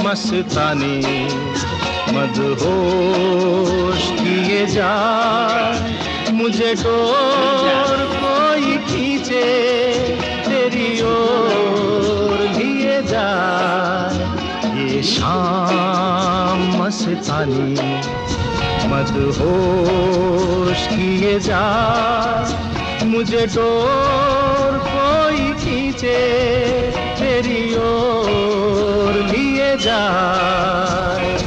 मस्तानी मदहोश किए जाए, मुझे डोर कोई खींचे तेरी ओर लिए जाए। ये शाम मस्तानी मदहोश किए जाए, मुझे डोर कोई खींचे तेरी ओर लिए जाए।